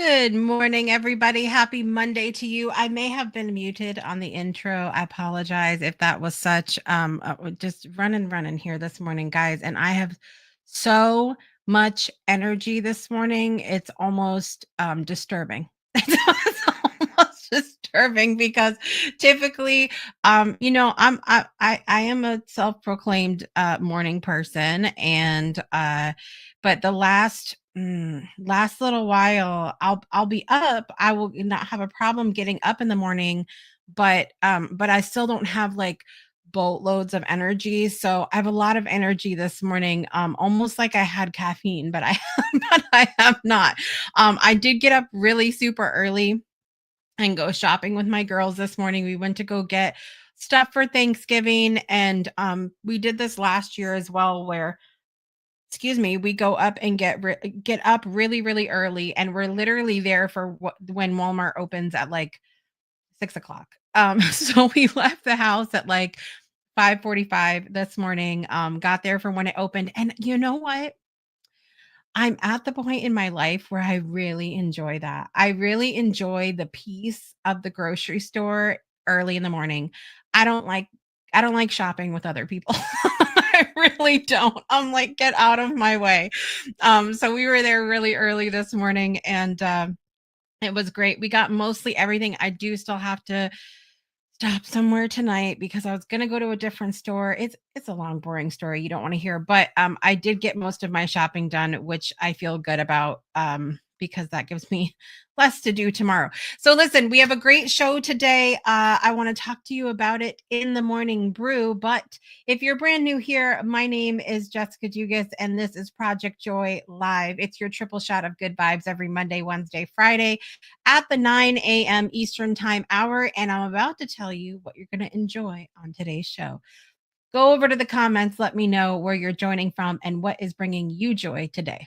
Good morning, everybody. Happy Monday to you. I may have been muted on the intro. I apologize if that was such. Just running here this morning, guys, and I have so much energy this morning. It's almost disturbing. It's almost disturbing because typically, I am a self-proclaimed morning person, and but the last little while, I'll be up. I will not have a problem getting up in the morning, but I still don't have like boatloads of energy. So I have a lot of energy this morning, almost like I had caffeine, but I but I have not. I did get up really super early and go shopping with my girls this morning. We went to go get stuff for Thanksgiving, and we did this last year as well, where we go up and get up really, really early, and we're literally there for when Walmart opens at like 6 o'clock. So we left the house at like 5:45 this morning. Got there for when it opened, and you know what? I'm at the point in my life where I really enjoy that. I really enjoy the peace of the grocery store early in the morning. I don't like I don't like shopping with other people. I really don't. I'm like, get out of my way. So we were there really early this morning, and it was great. We got mostly everything. I do still have to stop somewhere tonight because I was gonna go to a different store. It's a long, boring story you don't want to hear, but I did get most of my shopping done, which I feel good about because that gives me less to do tomorrow. So listen, we have a great show today. I want to talk to you about it in the morning brew. But if you're brand new here, my name is Jessica Dugas, and this is Project Joy Live. It's your triple shot of good vibes every Monday, Wednesday, Friday at the 9 a.m. Eastern Time hour. And I'm about to tell you what you're going to enjoy on today's show. Go over to the comments. Let me know where you're joining from and what is bringing you joy today.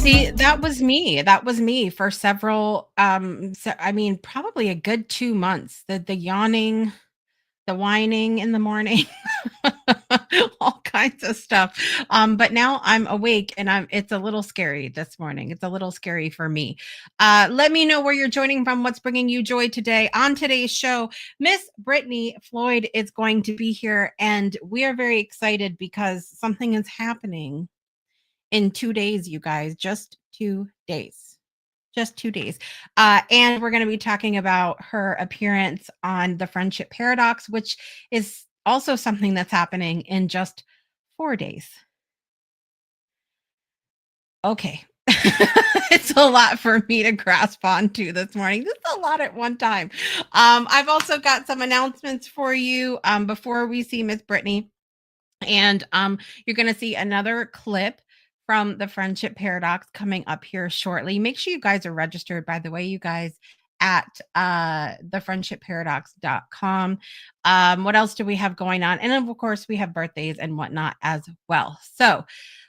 See, that was me. That was me for several I mean, probably a good 2 months. The yawning, the whining in the morning, all kinds of stuff. But now I'm awake, and it's a little scary this morning. It's a little scary for me. Let me know where you're joining from, what's bringing you joy today. On today's show, Miss Brittany Floyd is going to be here, and we are very excited because something is happening in 2 days, you guys. Just 2 days. Just 2 days. And we're going to be talking about her appearance on the Friendship Paradox, which is also something that's happening in just 4 days. Okay. It's a lot for me to grasp onto this morning. This is a lot at one time. I've also got some announcements for you before we see Miss Brittany. And you're going to see another clip from the Friendship Paradox coming up here shortly. Make sure you guys are registered, by the way, you guys, at thefriendshipparadox.com. What else do we have going on? And of course, we have birthdays and whatnot as well. So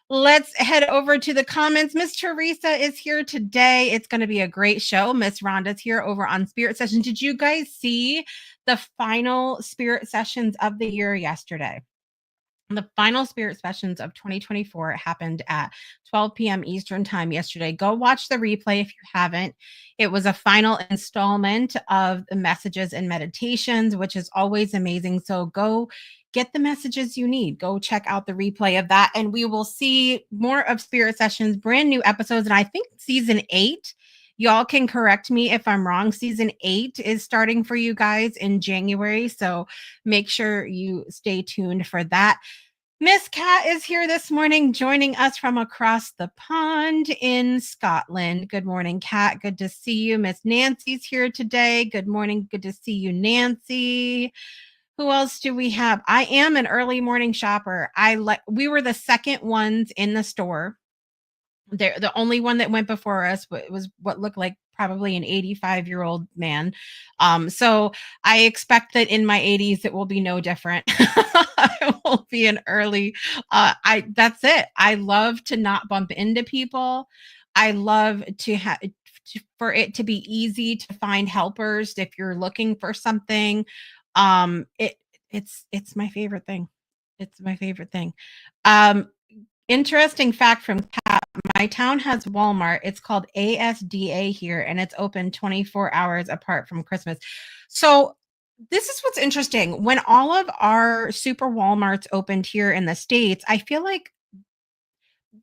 let's head over to the comments. Miss Teresa is here today. It's going to be a great show. Miss Rhonda's here over on Spirit Sessions. Did you guys see the final Spirit Sessions of the year yesterday? The final Spirit Sessions of 2024 happened at 12 p.m. Eastern Time yesterday. Go watch the replay if you haven't. It was a final installment of the messages and meditations, which is always amazing. So go get the messages you need. Go check out the replay of that, and we will see more of Spirit Sessions, brand new episodes. And I think season 8, y'all can correct me if I'm wrong, season 8 is starting for you guys in January. So make sure you stay tuned for that. Miss Cat is here this morning, joining us from across the pond in Scotland. Good morning, Cat. Good to see you. Miss Nancy's here today. Good morning. Good to see you, Nancy. Who else do we have? I am an early morning shopper. We were the second ones in the store. The only one that went before us was what looked like probably an 85-year-old man. So I expect that in my 80s it will be no different. I will be an early. That's it. I love to not bump into people. I love to have for it to be easy to find helpers if you're looking for something. It's my favorite thing. It's my favorite thing. Um, Interesting fact from Kat, my town has Walmart. It's called ASDA here, and it's open 24 hours apart from Christmas. So this is what's interesting. When all of our super Walmarts opened here in the States, I feel like,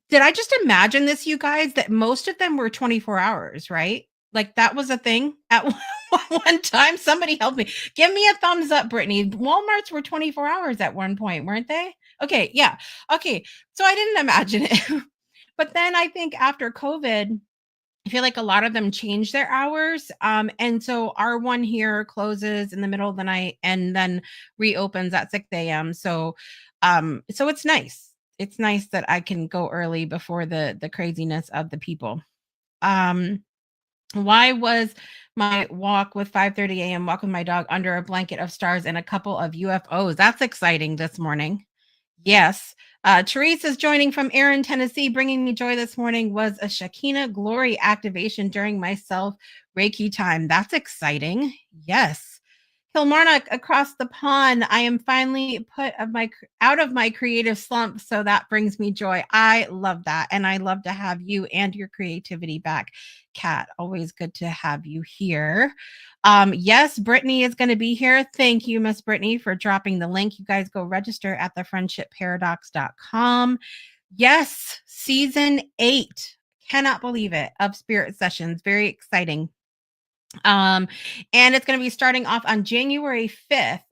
did I just imagine this, you guys, that most of them were 24 hours, right? Like that was a thing at one time. Somebody help me. Give me a thumbs up, Brittany. Walmarts were 24 hours at one point, weren't they? Okay, yeah. Okay. So I didn't imagine it. But then I think after COVID, I feel like a lot of them change their hours. And so our one here closes in the middle of the night and then reopens at 6 a.m. So it's nice. It's nice that I can go early before the craziness of the people. Why was my walk with 5:30 a.m. walk with my dog under a blanket of stars and a couple of UFOs? That's exciting this morning. Yes. Teresa's joining from Erin, Tennessee. Bringing me joy this morning was a Shekinah glory activation during my self Reiki time. That's exciting. Yes. Kilmarnock across the pond. I am finally out of my creative slump, so that brings me joy. I love that, and I love to have you and your creativity back, Kat. Always good to have you here. Yes, Brittany is going to be here. Thank you, Miss Brittany, for dropping the link. You guys go register at thefriendshipparadox.com. Yes, season 8. Cannot believe it, of Spirit Sessions. Very exciting. And it's going to be starting off on January 5th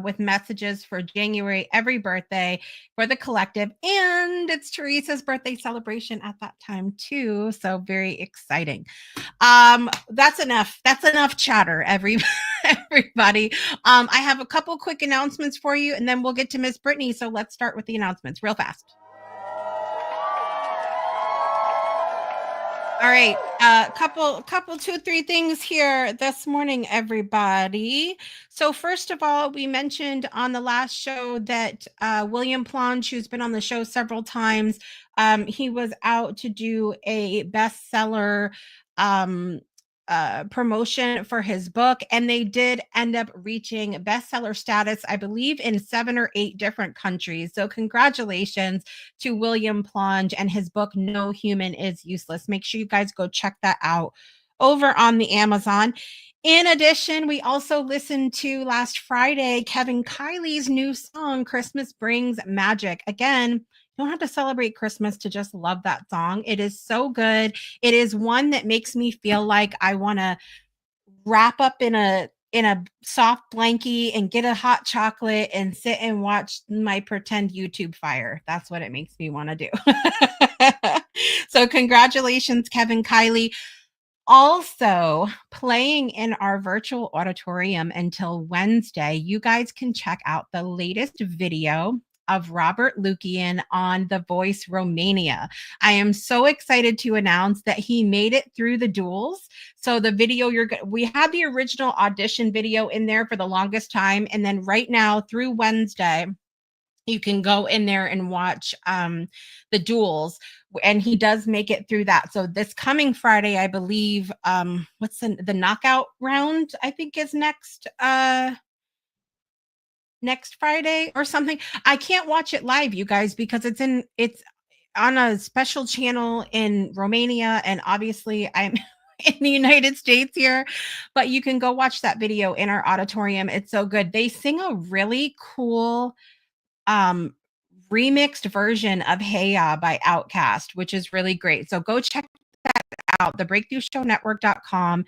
with messages for January, every birthday for the collective. And it's Teresa's birthday celebration at that time too. So very exciting. That's enough. That's enough chatter, everybody. I have a couple quick announcements for you, and then we'll get to Miss Brittany. So let's start with the announcements real fast. All right, couple, 2-3 things here this morning, everybody. So first of all, we mentioned on the last show that William Plonge, who's been on the show several times, he was out to do a bestseller promotion for his book, and they did end up reaching bestseller status, I believe, in 7 or 8 different countries. So congratulations to William Plonge and his book, No Human is Useless. Make sure you guys go check that out over on the Amazon. In addition, we also listened to last Friday Kevin Kiley's new song, Christmas Brings Magic. Again, you don't have to celebrate Christmas to just love that song. It is so good. It is one that makes me feel like I want to wrap up in a soft blankie and get a hot chocolate and sit and watch my pretend YouTube fire. That's what it makes me want to do. So congratulations, Kevin Kiley. Also playing in our virtual auditorium until Wednesday, you guys can check out the latest video of Robert Lukian on The Voice Romania. I am so excited to announce that he made it through the duels. So the video we had the original audition video in there for the longest time, and then right now through Wednesday, you can go in there and watch the duels, and he does make it through that. So this coming Friday, I believe, what's the knockout round, I think, is next Friday or something. I can't watch it live, you guys, because it's on a special channel in Romania, and obviously I'm in the United States here, but you can go watch that video in our auditorium. It's so good. They sing a really cool remixed version of Hey Ya by Outkast, which is really great. So go check that out, thebreakthroughshownetwork.com.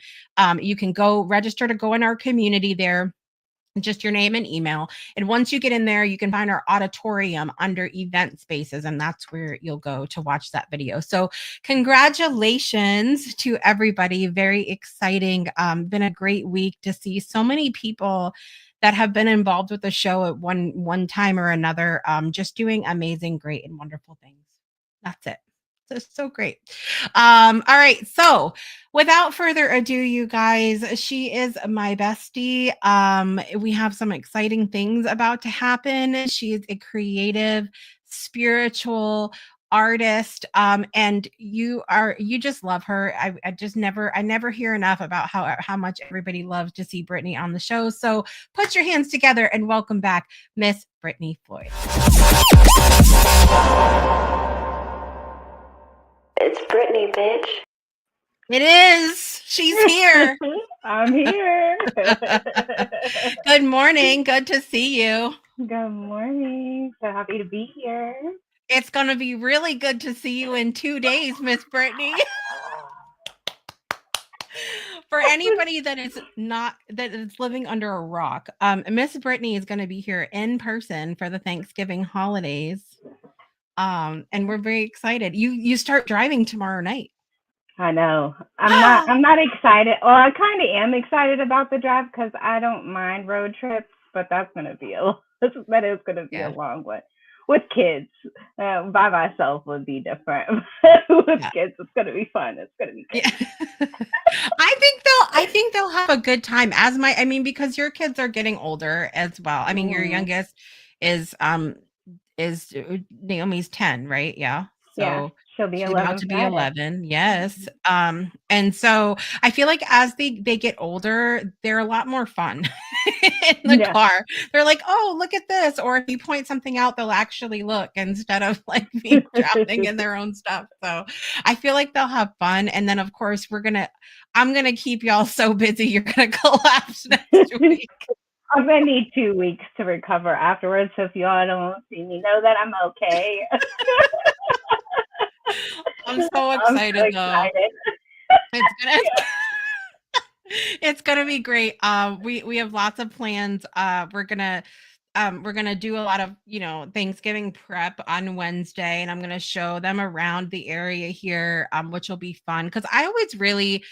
You can go register to go in our community there, just your name and email. And once you get in there, you can find our auditorium under event spaces, and that's where you'll go to watch that video. So congratulations to everybody. Very exciting. Been a great week to see so many people that have been involved with the show at one time or another, just doing amazing, great, and wonderful things. That's it. So great. All right. So without further ado, you guys, she is my bestie. We have some exciting things about to happen. She is a creative, spiritual artist. And you just love her. I never hear enough about how much everybody loves to see Brittany on the show. So put your hands together and welcome back Miss Brittany Floyd. It's Brittany, bitch. It is. She's here. I'm here. Good morning. Good to see you. Good morning. So happy to be here. It's going to be really good to see you in 2 days, Miss Brittany. For anybody that is living under a rock, Miss Brittany is going to be here in person for the Thanksgiving holidays. And we're very excited. You start driving tomorrow night. I know. I'm not excited. Well, I kind of am excited about the drive because I don't mind road trips, but that's gonna be a long one with kids. By myself would be different. With kids, it's gonna be fun. It's gonna be good. Yeah. I think they'll have a good time. Because your kids are getting older as well. I mean, your youngest is Naomi's 10, right? Yeah. So yeah, she'll be she's 11 about to be Friday. 11. Yes. And so I feel like as they get older, they're a lot more fun in the car. They're like, oh, look at this. Or if you point something out, they'll actually look instead of like being drowning in their own stuff. So I feel like they'll have fun. And then of course I'm gonna keep y'all so busy you're gonna collapse next week. I'm gonna need 2 weeks to recover afterwards. So if y'all don't see me, know that I'm okay. I'm so excited though. It's gonna be great. We have lots of plans. We're gonna do a lot of Thanksgiving prep on Wednesday, and I'm gonna show them around the area here, which will be fun because I always really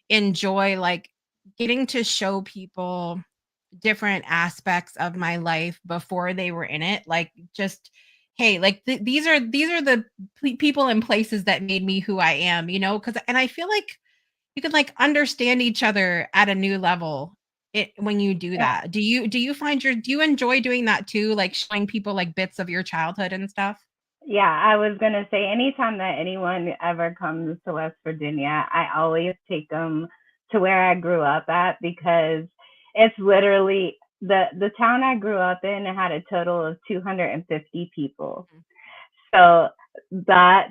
enjoy like getting to show people different aspects of my life before they were in it, like just hey, like these are the people and places that made me who I am, and I feel like you can like understand each other at a new level when you do that. Do you enjoy doing that too, like showing people like bits of your childhood and stuff? Yeah, I was going to say anytime that anyone ever comes to West Virginia, I always take them to where I grew up at because it's literally the town I grew up in had a total of 250 people. So that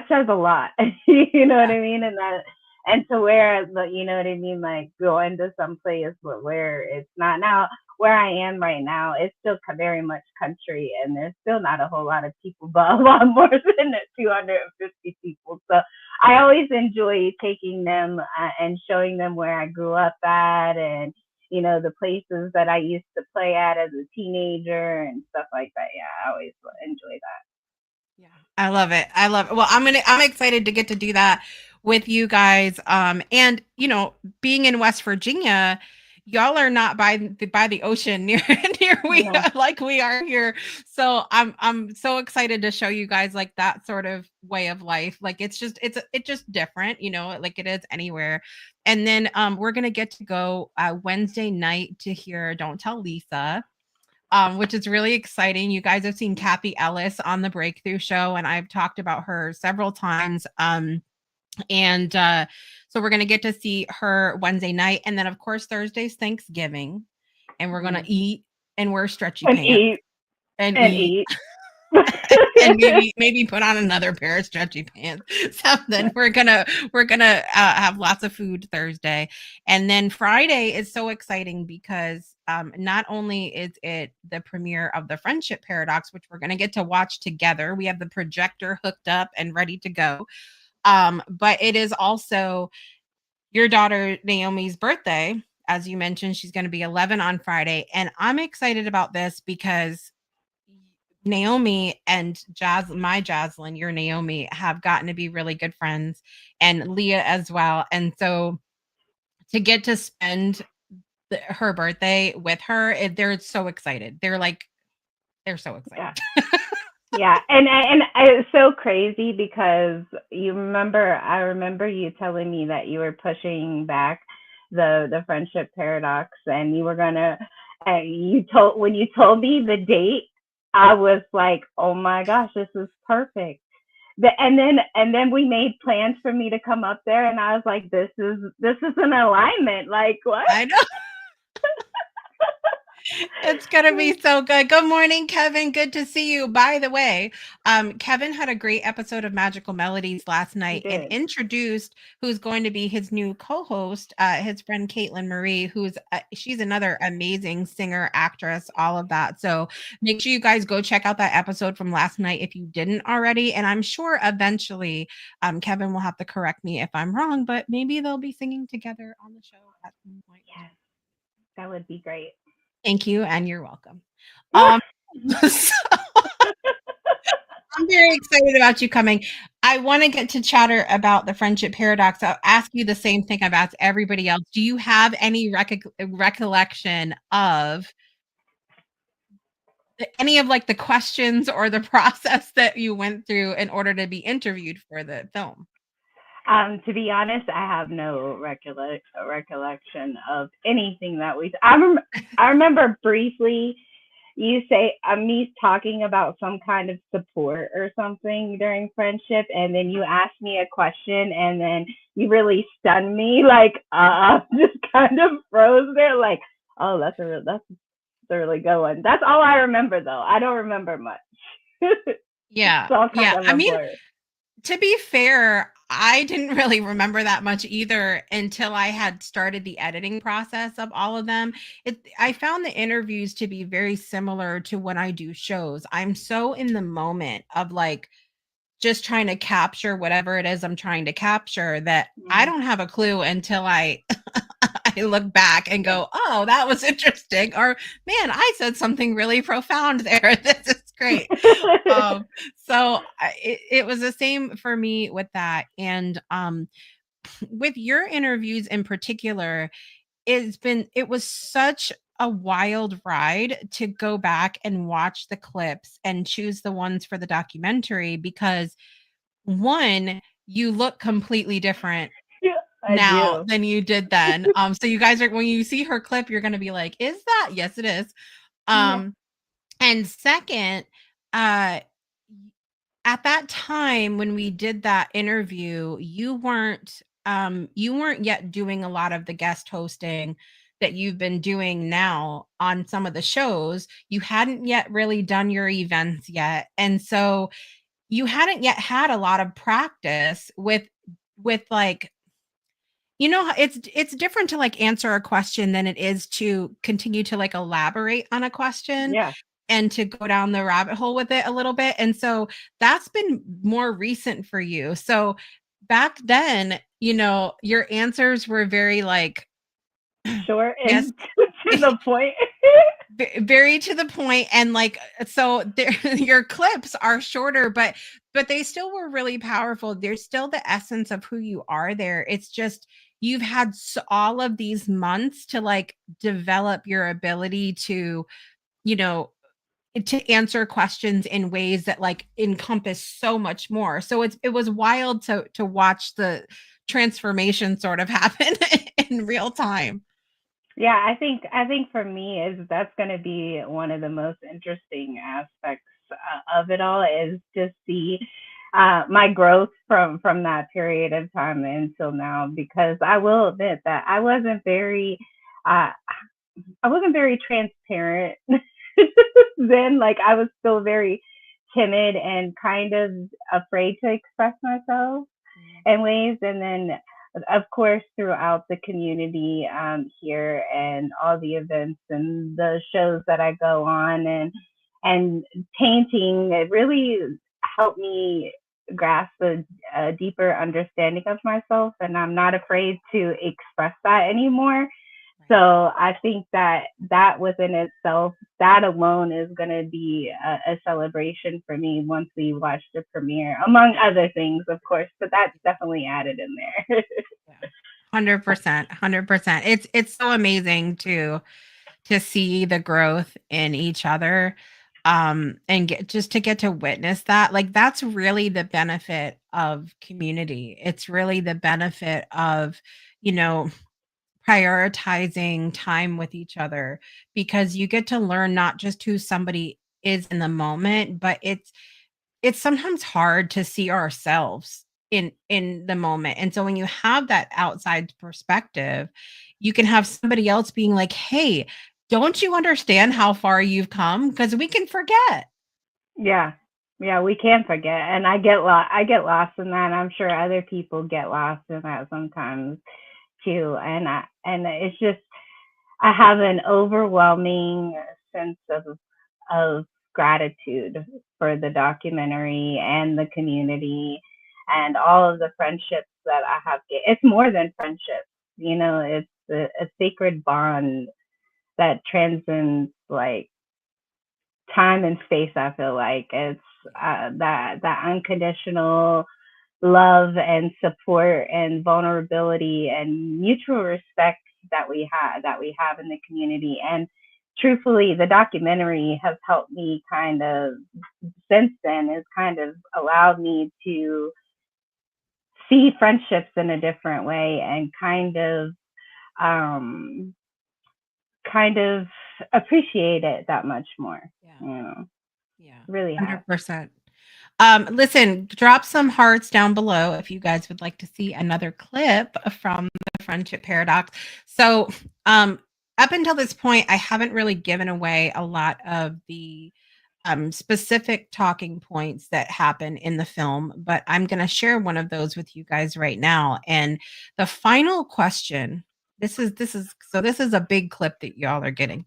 says a lot. You know what I mean? And to where, you know what I mean, like going to some place where it's not now. Where I am right now, it's still very much country, and there's still not a whole lot of people, but a lot more than 250 people. So I always enjoy taking them and showing them where I grew up at, and the places that I used to play at as a teenager and stuff like that. Yeah, I always enjoy that. Yeah, I love it. Well, I'm excited to get to do that with you guys. And being in West Virginia, y'all are not by the ocean near like we are here. So I'm so excited to show you guys like that sort of way of life. Like it's just different, like it is anywhere. And then we're gonna get to go Wednesday night to hear Don't Tell Lisa. Which is really exciting. You guys have seen Kathy Ellis on the Breakthrough Show, and I've talked about her several times. And so we're going to get to see her Wednesday night. And then, of course, Thursday's Thanksgiving. And we're going to eat and wear stretchy pants. And eat. And maybe put on another pair of stretchy pants. So then we're gonna have lots of food Thursday, and then Friday is so exciting because not only is it the premiere of the Friendship Paradox, which we're gonna get to watch together. We have the projector hooked up and ready to go, but it is also your daughter Naomi's birthday. As you mentioned, she's going to be 11 on Friday, and I'm excited about this because Naomi and my Jaslyn, your Naomi, have gotten to be really good friends, and Leah as well. And so to get to spend her birthday with her, they're so excited. They're so excited. Yeah. And it's so crazy because I remember you telling me that you were pushing back the Friendship Paradox, and you were gonna when you told me the date, I was like, oh my gosh, this is perfect. And then we made plans for me to come up there, and I was like, this is an alignment. Like, what? I know. It's gonna be so good. Good morning, Kevin. Good to see you. By the way, Kevin had a great episode of Magical Melodies last He night and did. introduced who's going to be his new co-host, his friend Caitlin Marie, who's she's another amazing singer, actress, all of that. So make sure you guys go check out that episode from last night if you didn't already. And I'm sure eventually, Kevin will have to correct me if I'm wrong, but maybe they'll be singing together on the show at some point as well. Yes, that would be great. Thank you, and you're welcome. So I'm very excited about you coming. I want to get to chatter about the friendship paradox. I'll ask you the same thing I've asked everybody else. Do you have any recollection of any of like the questions or the process that you went through in order to be interviewed for the film? To be honest, I have no recollection of anything that I remember briefly you say me talking about some kind of support or something during friendship, and then you asked me a question, and then you really stunned me, like just kind of froze there, like, oh, that's a really good one. That's all I remember, though. I don't remember much. It's Yeah. all kind Yeah. of I a mean, blur. to be fair, I didn't really remember that much either until I had started the editing process of all of them. I found the interviews to be very similar to when I do shows. I'm so in the moment of like just trying to capture whatever it is I'm trying to capture that I Mm-hmm. don't have a clue until I I look back and Yeah. go, "Oh, that was interesting," or "Man, I said something really profound there. This is great." Um, so it was the same for me with that. And with your interviews in particular, it was such a wild ride to go back and watch the clips and choose the ones for the documentary because one, you look completely different I now do. than you did then. So you guys are when you see her clip, you're gonna be like, "Is that?" Yes, it is. Yeah. Um, and second, uh at that time when we did that interview, you weren't yet doing a lot of the guest hosting that you've been doing now on some of the shows. You hadn't yet really done your events yet. And so you hadn't yet had a lot of practice with like it's different to like answer a question than it is to continue to like elaborate on a question Yeah. and to go down the rabbit hole with it a little bit. And so that's been more recent for you. So back then, your answers were very like, Short yes, and to the point. very to the point and like so there your clips are shorter but they still were really powerful. There's still the essence of who you are there. It's just you've had all of these months to like develop your ability to you know to answer questions in ways that like encompass so much more. So it was wild to watch the transformation sort of happen in real time. Yeah, I think for me is that's going to be one of the most interesting aspects of it all is to see my growth from that period of time until now, because I will admit that uh, I wasn't very transparent then. Like, I was still very timid and kind of afraid to express myself in ways. And then, of course, throughout the community here and all the events and the shows that I go on, and painting, it really helped me grasp a deeper understanding of myself. And I'm not afraid to express that anymore. So I think that within itself, that alone is going to be a celebration for me once we watch the premiere, among other things, of course. But that's definitely added in there. Yeah. 100%, 100%. It's so amazing to see the growth in each other and get to witness that. Like that's really the benefit of community. It's really the benefit of, you know, prioritizing time with each other because you get to learn not just who somebody is in the moment, but it's sometimes hard to see ourselves in the moment. And so when you have that outside perspective, you can have somebody else being like, "Hey, Don't you understand how far you've come? Because we can forget. Yeah. Yeah, we can forget. And I get lost in that. I'm sure other people get lost in that sometimes too. And it's just I have an overwhelming sense of gratitude for the documentary and the community and all of the friendships that I have. It's more than friendships, it's a sacred bond that transcends like time and space. I feel like it's that unconditional love and support and vulnerability and mutual respect that we have in the community. And truthfully, the documentary has helped me kind of since then has kind of allowed me to see friendships in a different way and um kind of appreciate it that much more. Yeah. You know, Yeah. really have. 100%. Listen, drop some hearts down below if you guys would like to see another clip from the Friendship Paradox. So, um, up until this point, I haven't really given away a lot of the specific talking points that happen in the film, but I'm going to share one of those with you guys right now. And the final question, this is a big clip that y'all are getting.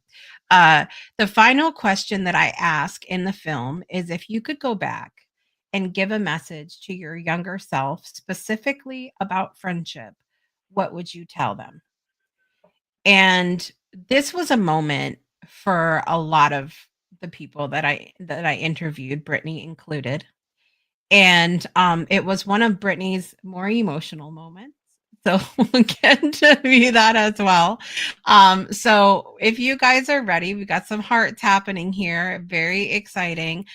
Uh, the final question that I ask in the film is if you could go back and give a message to your younger self specifically about friendship, what would you tell them? And this was a moment for a lot of the people that I interviewed, Brittany included. And it was one of Brittany's more emotional moments. So we'll get to view that as well. So if you guys are ready, we got some hearts happening here. Very exciting.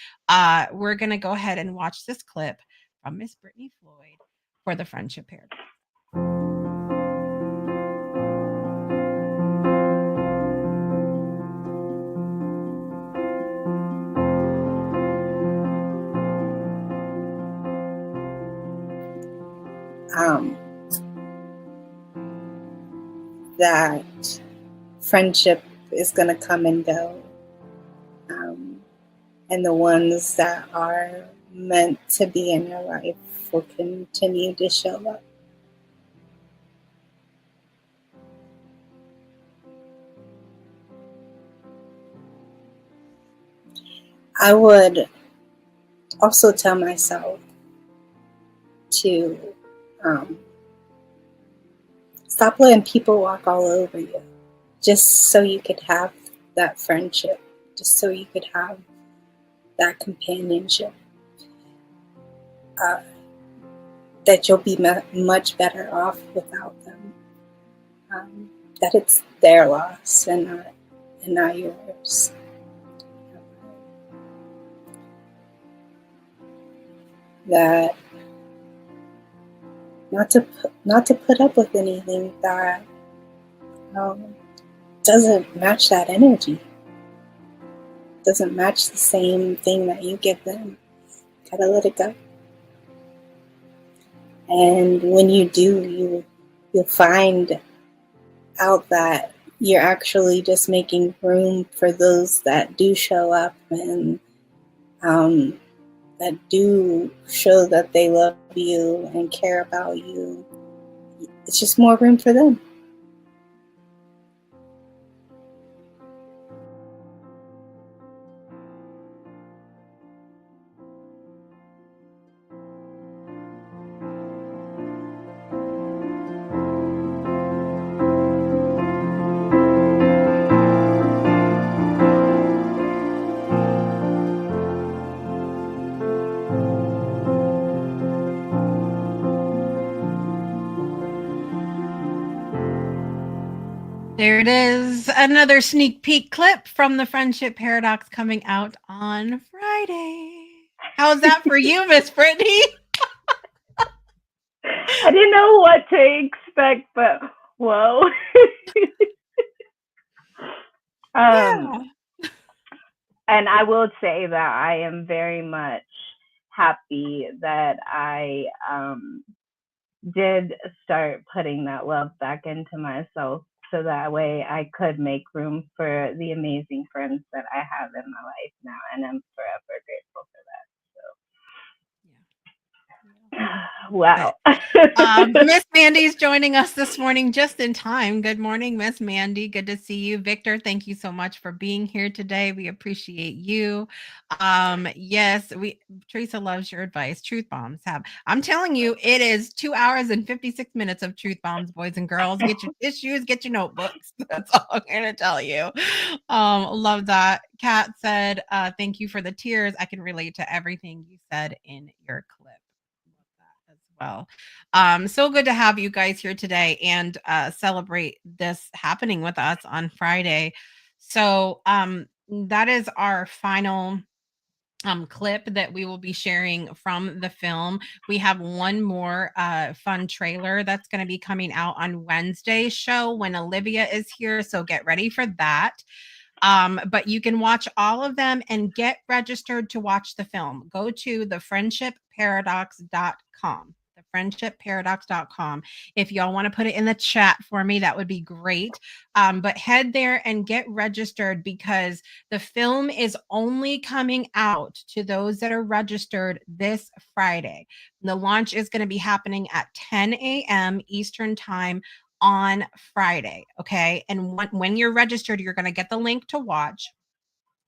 We're gonna go ahead and watch this clip from Miss Brittany Floyd for the Friendship Paradox. um, that friendship is going to come and go. Um, and the ones that are meant to be in your life will continue to show up. I would also tell myself to um, stop letting people walk all over you just so you could have that friendship, just so you could have that companionship, uh, that you'll be much better off without them, that it's their loss and not yours. That not to put up with anything that um, doesn't match that energy, doesn't match the same thing that you give them. Gotta let it go. And when you do, you'll find out that you're actually just making room for those that do show up and that do show that they love you and care about you. It's just more room for them. There it is. Another sneak peek clip from the Friendship Paradox coming out on Friday. How's that for you, Miss Brittany? I didn't know what to expect, but whoa. um, Yeah. and I will say that I am very much happy that I did start putting that love back into myself so that way I could make room for the amazing friends that I have in my life now, and I'm forever grateful for Yeah. that. So, Love it. wow. Miss Mandy's joining us this morning just in time. Good morning, Miss Mandy. Good to see you. Victor, thank you so much for being here today. We appreciate you. Yes, Teresa loves your advice. Truth bombs have. I'm telling you, it is 2 hours and 56 minutes of truth bombs, boys and girls. Get your tissues, get your notebooks. That's all I'm gonna tell you. Love that. Kat said, thank you for the tears. I can relate to everything you said in your clip as well. So good to have you guys here today and celebrate this happening with us on Friday. So that is our final clip that we will be sharing from the film. We have one more fun trailer that's going to be coming out on Wednesday's show when Olivia is here. So get ready for that. But you can watch all of them and get registered to watch the film. Go to thefriendshipparadox.com. Thefriendshipparadox.com. If y'all want to put it in the chat for me, that would be great. But head there and get registered because the film is only coming out to those that are registered this Friday. The launch is going to be happening at 10 a.m. Eastern Time on Friday. Okay. And when you're registered, you're going to get the link to watch.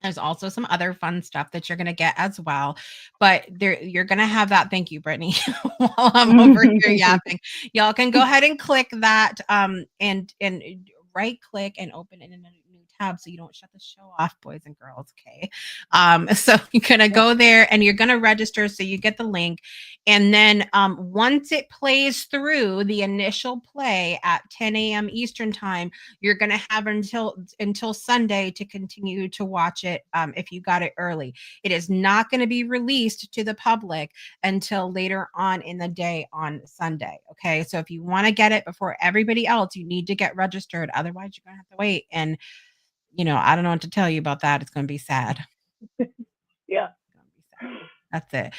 There's also some other fun stuff that you're going to get as well. But there, you're going to have that. Thank you, Brittany. While I'm over here yapping, y'all can go ahead and click that and right click and open it in a new tab so you don't shut the show off, boys and girls. Okay. So you're going to go there and you're going to register so you get the link. And then once it plays through the initial play at 10 a.m. Eastern Time, you're going to have until Sunday to continue to watch it if you got it early. It is not going to be released to the public until later on in the day on Sunday. Okay. So if you want to get it before everybody else, you need to get registered. Otherwise, you're going to have to wait. And, I don't know what to tell you about that. It's going to be sad. Yeah. That's it.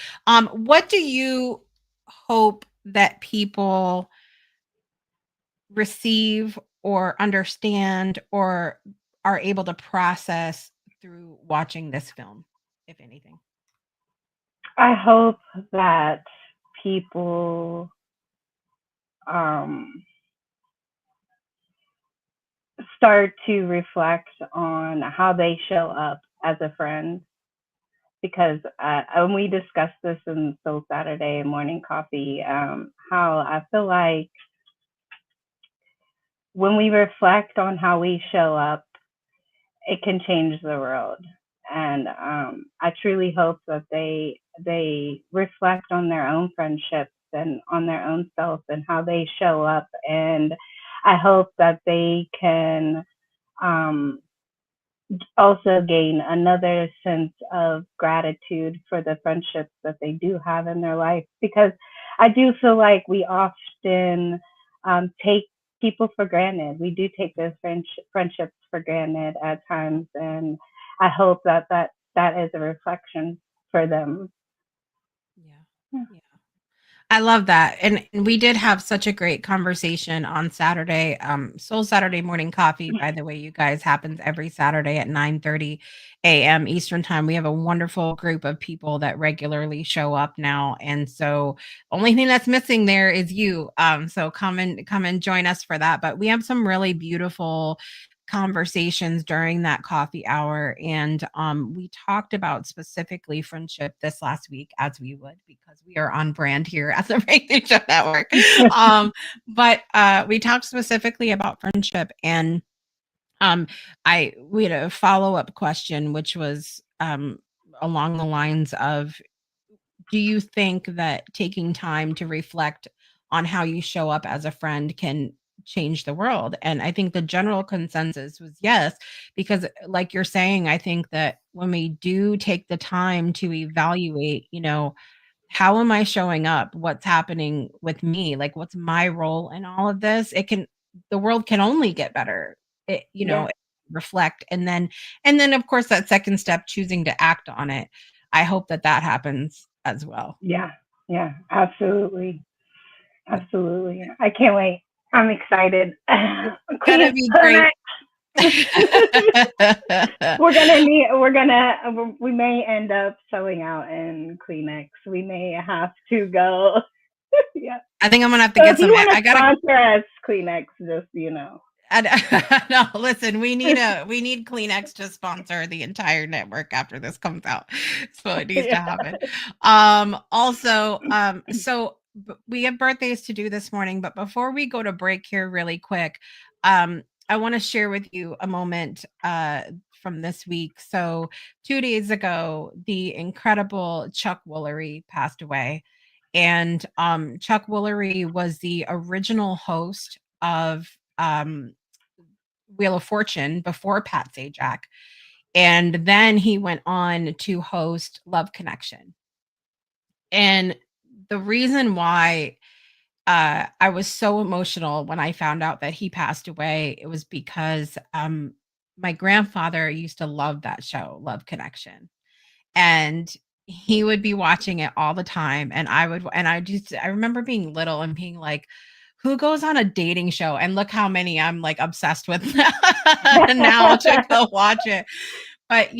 What do you hope that people receive or understand or are able to process through watching this film, if anything? I hope that people start to reflect on how they show up as a friend, because and we discussed this in Soul Saturday morning coffee, how I feel like when we reflect on how we show up, it can change the world. And I truly hope that they reflect on their own friendships and on their own self and how they show up. And I hope that they can also gain another sense of gratitude for the friendships that they do have in their life, because I do feel like we often take people for granted. We do take those friendships for granted at times, and I hope that is a reflection for them. Yeah. I love that. And we did have such a great conversation on Saturday. Soul Saturday morning coffee, by the way, you guys, happens every Saturday at 9:30 a.m. Eastern Time. We have a wonderful group of people that regularly show up now. And so only thing that's missing there is you. So come and join us for that. But we have some really beautiful conversations during that coffee hour, and we talked about specifically friendship this last week, as we would, because we are on brand here at the Breakthrough Show Network. But we talked specifically about friendship, and we had a follow-up question, which was along the lines of, do you think that taking time to reflect on how you show up as a friend can change the world? And I think the general consensus was yes, because like you're saying, I think that when we do take the time to evaluate, how am I showing up? What's happening with me? Like, what's my role in all of this? The world can only get better. Yeah. Reflect, and then of course that second step, choosing to act on it. I hope that happens as well. Yeah. Yeah. Absolutely. Absolutely. I can't wait. I'm excited. Gonna Please, be great. Kleenex. We may end up selling out in Kleenex. We may have to go. Yeah. I think I'm gonna have to So get if you some. want to I gotta. sponsor us, Kleenex, just No, listen, we need Kleenex to sponsor the entire network after this comes out. So it needs to Yeah. happen. Also, so we have birthdays to do this morning, but before we go to break here really quick, I want to share with you a moment from this week. So 2 days ago, the incredible Chuck Woolery passed away. And Chuck Woolery was the original host of Wheel of Fortune before Pat Sajak. And then he went on to host Love Connection. And the reason why I was so emotional when I found out that he passed away, it was because my grandfather used to love that show, Love Connection. And he would be watching it all the time. And I remember being little and being like, who goes on a dating show? And look how many I'm like obsessed with now to go watch it. But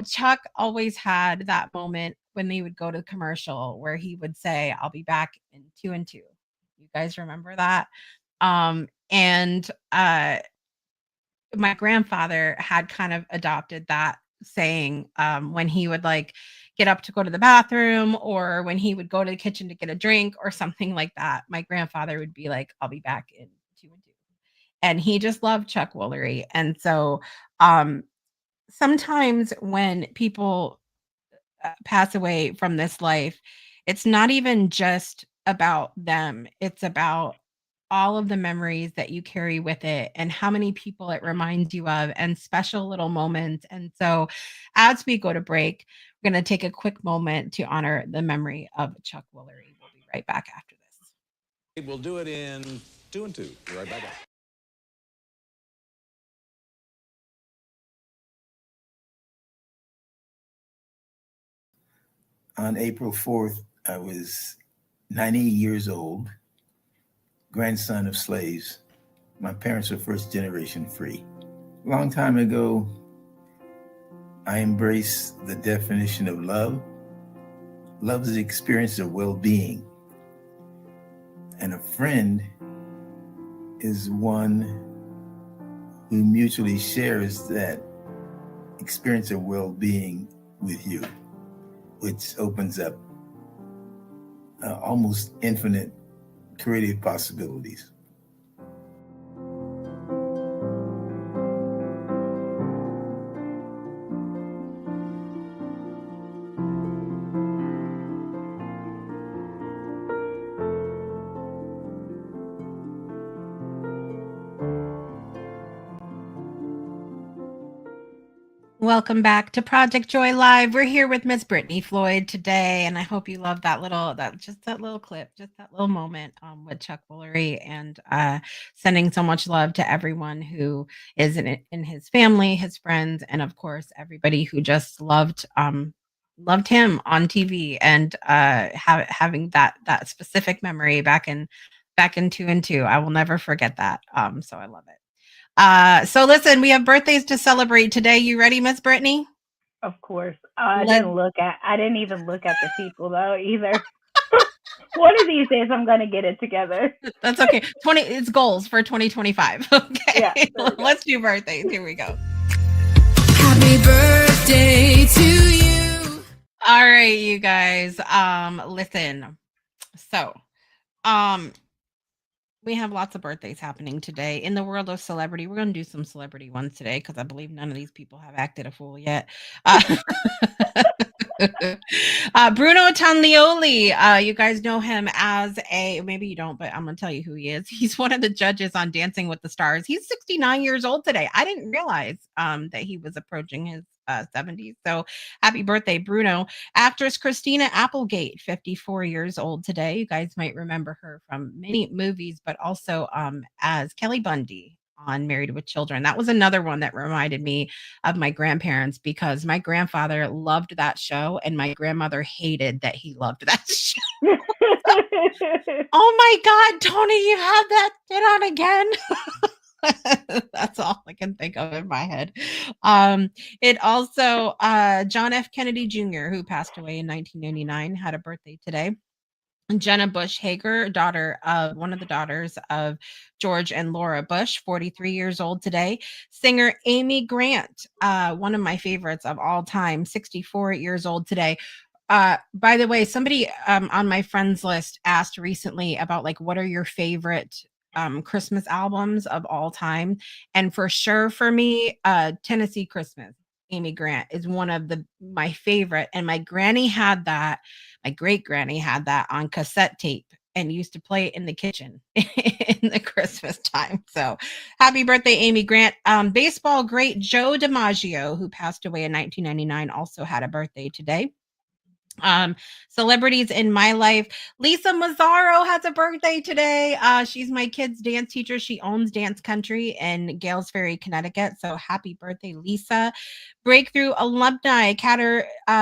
Chuck always had that moment when he would go to commercial where he would say, I'll be back in 2 and 2. You guys remember that? And my grandfather had kind of adopted that saying when he would like get up to go to the bathroom or when he would go to the kitchen to get a drink or something like that. My grandfather would be like, I'll be back in 2 and 2. And he just loved Chuck Woolery. And so um, sometimes when people pass away from this life, it's not even just about them. It's about all of the memories that you carry with it and how many people it reminds you of and special little moments. And so as we go to break, we're going to take a quick moment to honor the memory of Chuck Woolery. We'll be right back after this. We'll do it in 2 and 2. Be right back. On April 4th, I was 90 years old, grandson of slaves. My parents were first generation free. A long time ago, I embraced the definition of love. Love is the experience of well-being. And a friend is one who mutually shares that experience of well-being with you, which opens up almost infinite creative possibilities. Welcome back to Project Joy Live. We're here with Miss Brittany Floyd today, and I hope you love that little clip, just that little moment with Chuck Woolery, and sending so much love to everyone who is in his family, his friends, and of course everybody who just loved him on TV and having that specific memory back in 2 and 2. I will never forget that. So I love it. So listen, we have birthdays to celebrate today. You ready, Miss Brittany? Of course. I didn't even look at the people though either. One of these days I'm gonna get it together. That's okay. It's goals for 2025. Okay. Yeah, Let's do birthdays. Here we go. Happy birthday to you. All right, you guys. Listen. So, we have lots of birthdays happening today in the world of celebrity. We're going to do some celebrity ones today because I believe none of these people have acted a fool yet. Bruno Tanlioli. You guys know him as maybe you don't, but I'm going to tell you who he is. He's one of the judges on Dancing with the Stars. He's 69 years old today. I didn't realize that he was approaching his 70s. So happy birthday, Bruno. Actress Christina Applegate, 54 years old today. You guys might remember her from many movies, but also as Kelly Bundy on Married with Children. That was another one that reminded me of my grandparents because my grandfather loved that show and my grandmother hated that he loved that show. Oh my God, Tony, you have that shit on again. That's all I can think of in my head. It also John F. Kennedy Jr., who passed away in 1999, had a birthday today. Jenna Bush Hager, daughter of one of the daughters of George and Laura Bush, 43 years old today. Singer Amy Grant, one of my favorites of all time, 64 years old today. By the way, somebody on my friends list asked recently about like what are your favorite Christmas albums of all time, and for sure for me, Tennessee Christmas. Amy Grant is one of my favorite, and my granny had that. My great granny had that on cassette tape and used to play it in the kitchen in the Christmas time. So happy birthday, Amy Grant. Baseball great Joe DiMaggio, who passed away in 1999, also had a birthday today. Celebrities in my life. Lisa Mazzaro has a birthday today. She's my kid's dance teacher. She owns Dance Country in Gales Ferry, Connecticut. So happy birthday, Lisa. Breakthrough alumni, Katarina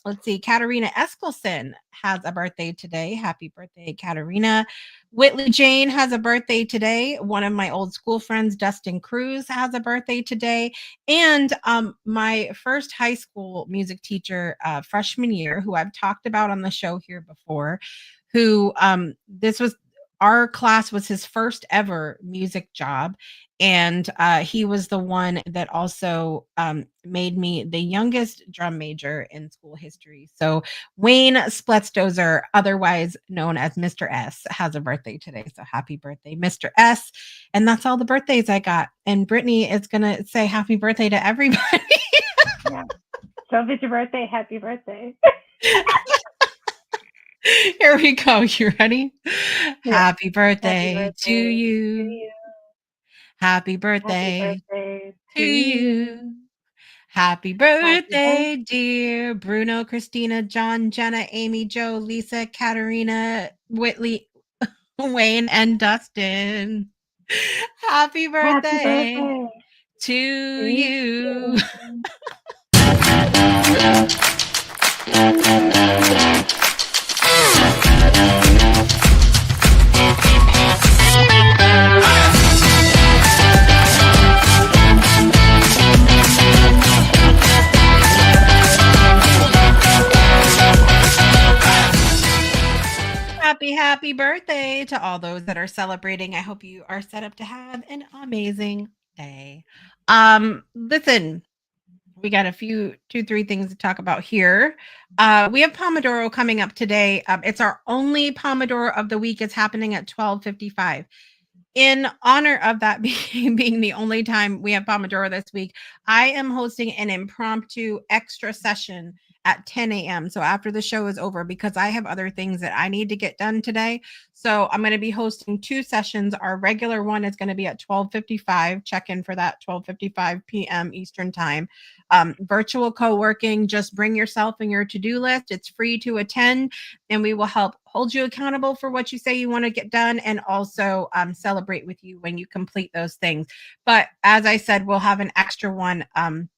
Eskelson has a birthday today. Happy birthday, Katarina. Whitley Jane has a birthday today. One of my old school friends, Dustin Cruz, has a birthday today. And my first high school music teacher, freshman year, who I've talked about on the show here before, who this was our class was his first ever music job. And he was the one that also made me the youngest drum major in school history. So Wayne Spletstozer, otherwise known as Mr. S, has a birthday today. So happy birthday, Mr. S. And that's all the birthdays I got. And Brittany is going to say happy birthday to everybody. Yeah. So if it's your birthday, happy birthday. Here we go. You ready? Yeah. Happy birthday, Happy birthday to you. Happy birthday, to you. Happy birthday, dear Bruno, Christina, John, Jenna, Amy, Joe, Lisa, Katarina, Whitley, Wayne, and Dustin. Happy birthday, to you. Happy birthday to all those that are celebrating. I hope you are set up to have an amazing day. Listen, we got two, three things to talk about here. We have Pomodoro coming up today. It's our only Pomodoro of the week. It's happening at 12:55. In honor of that being the only time we have Pomodoro this week, I am hosting an impromptu extra session at 10 a.m. So after the show is over, because I have other things that I need to get done today. So I'm going to be hosting two sessions. Our regular one is going to be at 12:55. Check in for that, 12:55 p.m. Eastern time. Virtual co-working, just bring yourself and your to-do list. It's free to attend, and we will help hold you accountable for what you say you want to get done, and also celebrate with you when you complete those things. But as I said, we'll have an extra one 10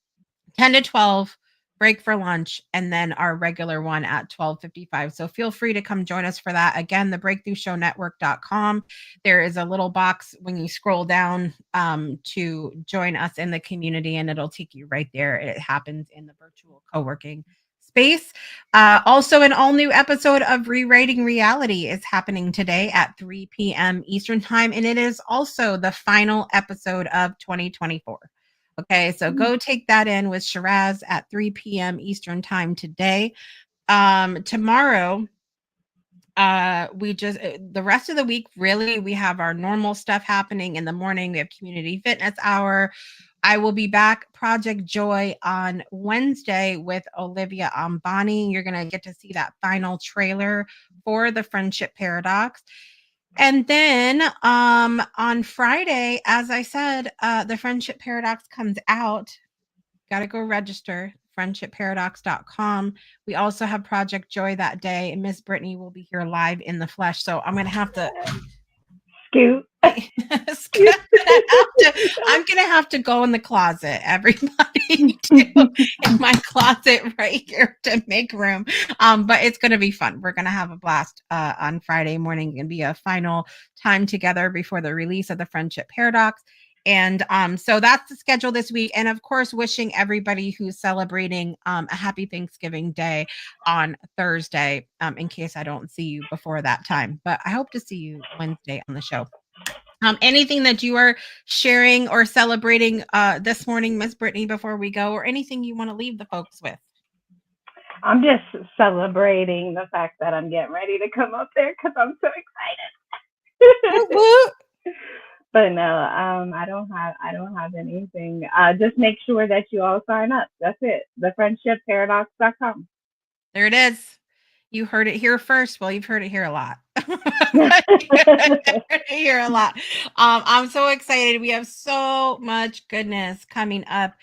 to 12, break for lunch, and then our regular one at 12:55. So feel free to come join us for that. Again, the breakthroughshownetwork.com. There is a little box when you scroll down to join us in the community, and it'll take you right there. It happens in the virtual co-working space. Also, an all-new episode of Rewriting Reality is happening today at 3 p.m. Eastern time, and it is also the final episode of 2024. Okay, so go take that in with Shiraz at 3 p.m. Eastern time today. Tomorrow, the rest of the week, really, we have our normal stuff happening in the morning. We have community fitness hour. I will be back Project Joy on Wednesday with Olivia Ambani. You're going to get to see that final trailer for the Friendship Paradox. And then on Friday, as I said, the Friendship Paradox comes out. Got to go register, friendshipparadox.com. We also have Project Joy that day, and Miss Brittany will be here live in the flesh. So I'm going to have to scoot. I'm gonna have to go in the closet, everybody, to in my closet right here to make room. But it's gonna be fun. We're gonna have a blast on Friday morning. It's gonna be a final time together before the release of the Friendship Paradox. And so that's the schedule this week. And of course, wishing everybody who's celebrating a happy Thanksgiving Day on Thursday, in case I don't see you before that time. But I hope to see you Wednesday on the show. Anything that you are sharing or celebrating this morning, Miss Brittany, before we go, or anything you want to leave the folks with? I'm just celebrating the fact that I'm getting ready to come up there because I'm so excited. But no, I don't have anything. Just make sure that you all sign up. That's it. thefriendshipparadox.com. There it is. You heard it here first. Well, you've heard it here a lot. Here a lot. I'm so excited. We have so much goodness coming up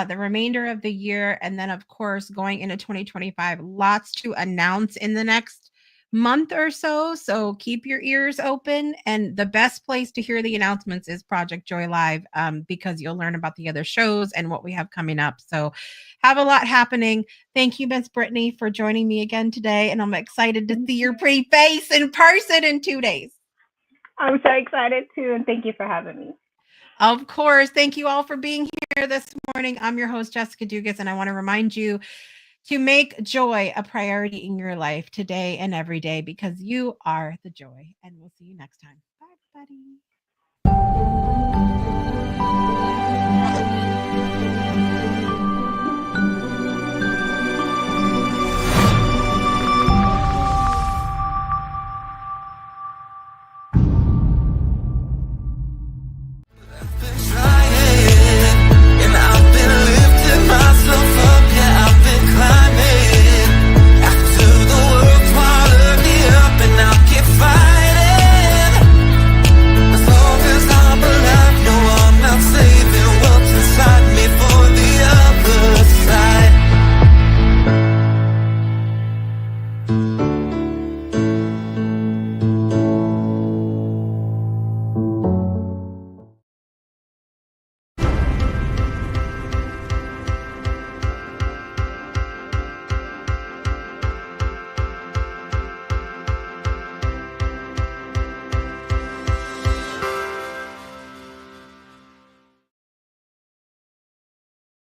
the remainder of the year. And then, of course, going into 2025, lots to announce in the next month or so. So keep your ears open. And the best place to hear the announcements is Project Joy Live, because you'll learn about the other shows and what we have coming up. So have a lot happening. Thank you, Miss Brittany, for joining me again today. And I'm excited to see your pretty face in person in 2 days. I'm so excited too. And thank you for having me. Of course. Thank you all for being here this morning. I'm your host, Jessica Dugas, and I want to remind you to make joy a priority in your life today and every day, because you are the joy. And we'll see you next time. Bye, everybody.